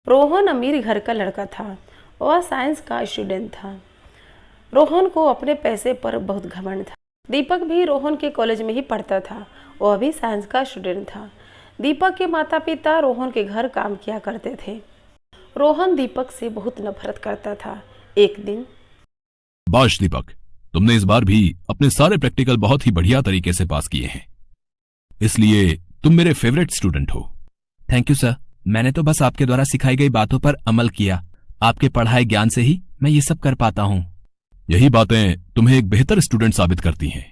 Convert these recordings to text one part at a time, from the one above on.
रोहन अमीर घर का लड़का था। वह साइंस का स्टूडेंट था। रोहन को अपने पैसे पर बहुत घमंड था। दीपक भी रोहन के कॉलेज में ही पढ़ता था। वह भी साइंस का स्टूडेंट था। दीपक के माता पिता रोहन के घर काम किया करते थे। रोहन दीपक से बहुत नफरत करता था। एक दिन, बाश दीपक, तुमने इस बार भी अपने सारे प्रैक्टिकल बहुत ही बढ़िया तरीके से पास किए हैं, इसलिए तुम मेरे फेवरेट स्टूडेंट हो। Thank you sir. मैंने तो बस आपके द्वारा सिखाई गई बातों पर अमल किया। आपके पढ़ाए ज्ञान से ही मैं ये सब कर पाता हूँ। यही बातें तुम्हें एक बेहतर स्टूडेंट साबित करती हैं।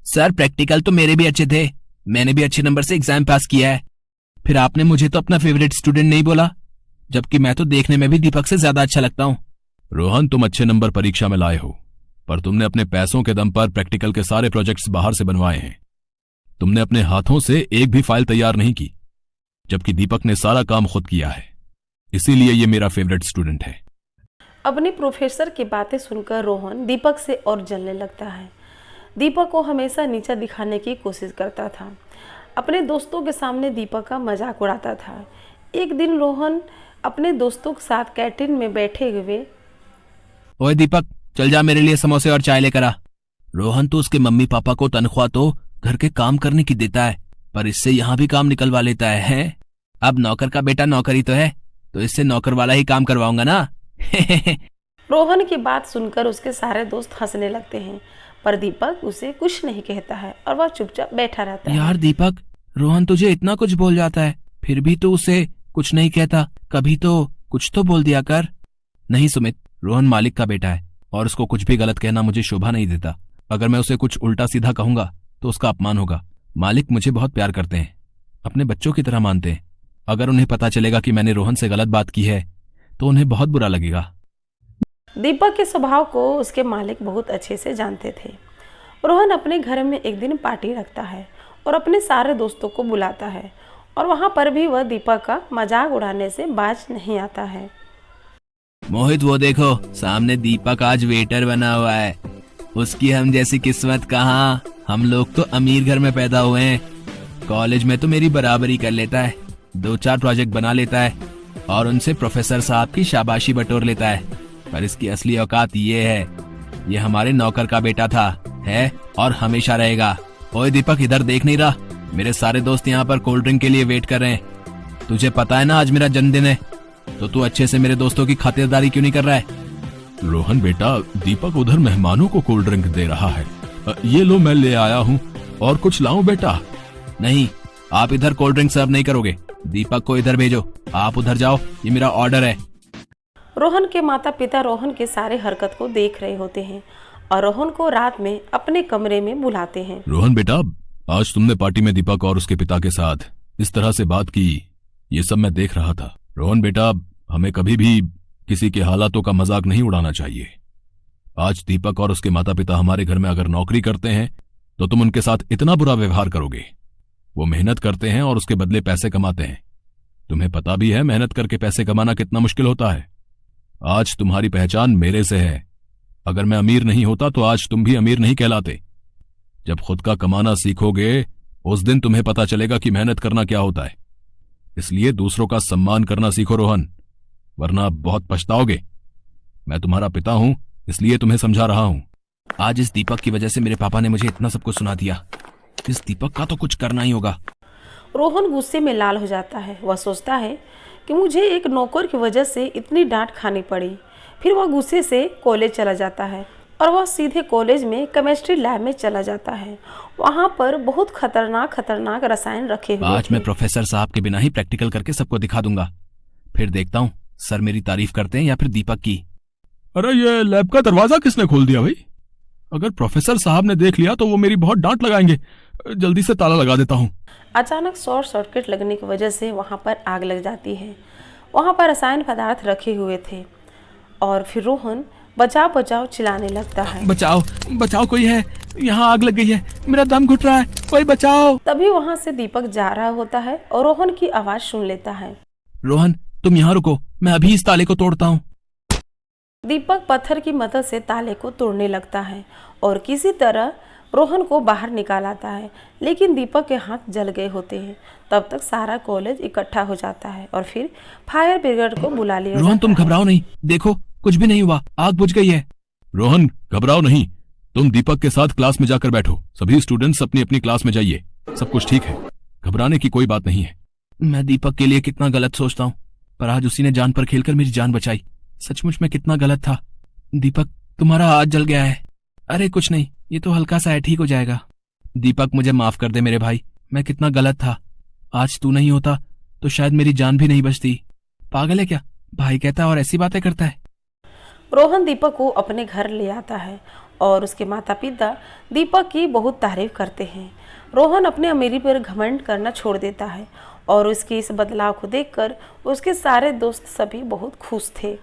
सर, प्रैक्टिकल तो मेरे भी अच्छे थे। मैंने भी अच्छे नंबर से एग्जाम पास किया है। फिर आपने मुझे तो अपना फेवरेट स्टूडेंट नहीं बोला, जबकि मैं तो देखने में भी दीपक से ज्यादा अच्छा लगता हूँ। रोहन, तुम अच्छे नंबर परीक्षा में लाए हो, पर तुमने अपने पैसों के दम पर प्रैक्टिकल के सारे प्रोजेक्ट्स बाहर से बनवाए हैं। तुमने अपने हाथों से एक भी फाइल तैयार नहीं की, जबकि दीपक ने सारा काम खुद किया है। इसीलिए ये मेरा फेवरेट स्टूडेंट है। अपने प्रोफेसर की बातें सुनकर रोहन दीपक से और जलने लगता है। दीपक को हमेशा नीचा दिखाने की कोशिश करता था। अपने दोस्तों के सामने दीपक का मजाक उड़ाता था। एक दिन रोहन अपने दोस्तों के साथ कैंटीन में बैठे हुए, ओए दीपक, चल जा, मेरे लिए समोसे और चाय लेकर आ। रोहन तो उसके मम्मी पापा को तनख्वाह तो घर के काम करने की देता है, पर इससे यहाँ भी काम निकलवा लेता है। अब नौकर का बेटा नौकरी तो है, तो इससे नौकर वाला ही काम करवाऊंगा ना। रोहन की बात सुनकर उसके सारे दोस्त हंसने लगते हैं, पर दीपक उसे कुछ नहीं कहता है और वह चुपचाप बैठा रहता है। यार दीपक, रोहन तुझे इतना कुछ बोल जाता है, फिर भी तू उसे कुछ नहीं कहता। कभी तो कुछ तो बोल दिया कर। नहीं सुमित, रोहन मालिक का बेटा है और उसको कुछ भी गलत कहना मुझे शोभा नहीं देता। अगर मैं उसे कुछ उल्टा सीधा कहूंगा तो उसका अपमान होगा। मालिक मुझे बहुत प्यार करते हैं, अपने बच्चों की तरह मानते हैं। अगर उन्हें पता चलेगा कि मैंने रोहन से गलत बात की है तो उन्हें बहुत बुरा लगेगा। दीपक के स्वभाव को उसके मालिक बहुत अच्छे से जानते थे। रोहन अपने घर में एक दिन पार्टी रखता है और अपने सारे दोस्तों को बुलाता है, और वहां पर भी वह दीपक का मजाक उड़ाने से बाज नहीं आता है। मोहित, वो देखो सामने दीपक आज वेटर बना हुआ है। उसकी हम जैसी किस्मत कहाँ। हम लोग तो अमीर घर में पैदा हुए हैं। कॉलेज में तो मेरी बराबरी कर लेता है, 2-4 प्रोजेक्ट बना लेता है और उनसे प्रोफेसर साहब की शाबाशी बटोर लेता है। पर इसकी असली औकात ये है, ये हमारे नौकर का बेटा था, है और हमेशा रहेगा। ओए दीपक, इधर देख नहीं रहा? मेरे सारे दोस्त यहाँ पर कोल्ड ड्रिंक के लिए वेट कर रहे हैं। तुझे पता है ना आज मेरा जन्मदिन है, तो तू अच्छे से मेरे दोस्तों की खातिरदारी क्यों नहीं कर रहा है? रोहन बेटा, दीपक उधर मेहमानों को कोल्ड ड्रिंक दे रहा है। ये लो, मैं ले आया हूँ। और कुछ लाऊं बेटा? नहीं, आप इधर कोल्ड ड्रिंक सर्व नहीं करोगे। दीपक को इधर भेजो। आप उधर जाओ, ये मेरा ऑर्डर है। रोहन के माता पिता रोहन के सारे हरकत को देख रहे होते हैं और रोहन को रात में अपने कमरे में बुलाते हैं। रोहन बेटा, आज तुमने पार्टी में दीपक और उसके पिता के साथ इस तरह से बात की, ये सब मैं देख रहा था। रोहन बेटा, हमें कभी भी किसी के हालातों का मजाक नहीं उड़ाना चाहिए। आज दीपक और उसके माता पिता हमारे घर में अगर नौकरी करते हैं तो तुम उनके साथ इतना बुरा व्यवहार करोगे। वो मेहनत करते हैं और उसके बदले पैसे कमाते हैं। तुम्हें पता भी है मेहनत करके पैसे कमाना कितना मुश्किल होता है। आज तुम्हारी पहचान मेरे से है। अगर मैं अमीर नहीं होता तो आज तुम भी अमीर नहीं कहलाते। जब खुद का कमाना सीखोगे उस दिन तुम्हें पता चलेगा कि मेहनत करना क्या होता है। इसलिए दूसरों का सम्मान करना सीखो रोहन, वरना बहुत पछताओगे। मैं तुम्हारा पिता हूं, इसलिए तुम्हें समझा रहा हूं। आज इस दीपक की वजह से मेरे पापा ने मुझे इतना सब कुछ सुना दिया। इस दीपक का तो कुछ करना ही होगा। रोहन गुस्से में लाल हो जाता है। वह सोचता है कि मुझे एक नौकर की वजह से इतनी डांट खानी पड़ी। फिर वह गुस्से से कॉलेज चला जाता है और वह सीधे कॉलेज में केमिस्ट्री लैब में चला जाता है। वहाँ पर बहुत खतरनाक रसायन रखे हुए आज थे। मैं प्रोफेसर साहब के बिना ही प्रैक्टिकल करके सबको दिखा दूंगा। फिर देखता हूँ सर मेरी तारीफ करते हैं या फिर दीपक की। अरे ये लैब का दरवाजा किसने खोल दिया भाई? अगर प्रोफेसर साहब ने देख लिया तो वो मेरी बहुत डांट लगाएंगे। जल्दी से ताला लगा देता हूँ। अचानक शॉर्ट सर्किट लगने की वजह से वहाँ पर आग लग जाती है। वहाँ पर रसायन पदार्थ रखे हुए थे और फिर रोहन बचाओ बचाओ चिल्लाने लगता है। बचाओ बचाओ, कोई है, यहाँ आग लग गई है, मेरा दम घुट रहा है, कोई बचाओ। तभी वहाँ से दीपक जा रहा होता है और रोहन की आवाज सुन लेता है। रोहन, तुम यहाँ रुको, मैं अभी इस ताले को तोड़ता हूँ। दीपक पत्थर की मदद से ताले को तोड़ने लगता है और किसी तरह रोहन को बाहर निकाल आता है, लेकिन दीपक के हाथ जल गए होते हैं। तब तक सारा कॉलेज इकट्ठा हो जाता है और फिर फायर ब्रिगेड को बुला लिया रोहन जाता तुम है। घबराओ नहीं, देखो कुछ भी नहीं हुआ, आग बुझ गई है। रोहन घबराओ नहीं, तुम दीपक के साथ क्लास में जाकर बैठो। सभी स्टूडेंट्स अपनी अपनी क्लास में जाइए, सब कुछ ठीक है, घबराने की कोई बात नहीं है। मैं दीपक के लिए कितना गलत सोचता हूँ, पर आज उसी ने जान पर खेलकर मेरी जान बचाई। सचमुच में कितना गलत था। दीपक तुम्हारा हाथ जल गया है। अरे कुछ नहीं, ये तो हल्का सा है, ठीक हो जाएगा। दीपक मुझे माफ कर दे मेरे भाई, मैं कितना गलत था। आज तू नहीं होता तो शायद मेरी जान भी नहीं बचती। पागल है क्या, भाई कहता है और ऐसी बातें करता है। रोहन दीपक को अपने घर ले आता है और उसके माता पिता दीपक की बहुत तारीफ करते हैं। रोहन अपने अमीरी पर घमंड करना छोड़ देता है और उसके इस बदलाव को देखकर उसके सारे दोस्त सभी बहुत खुश थे।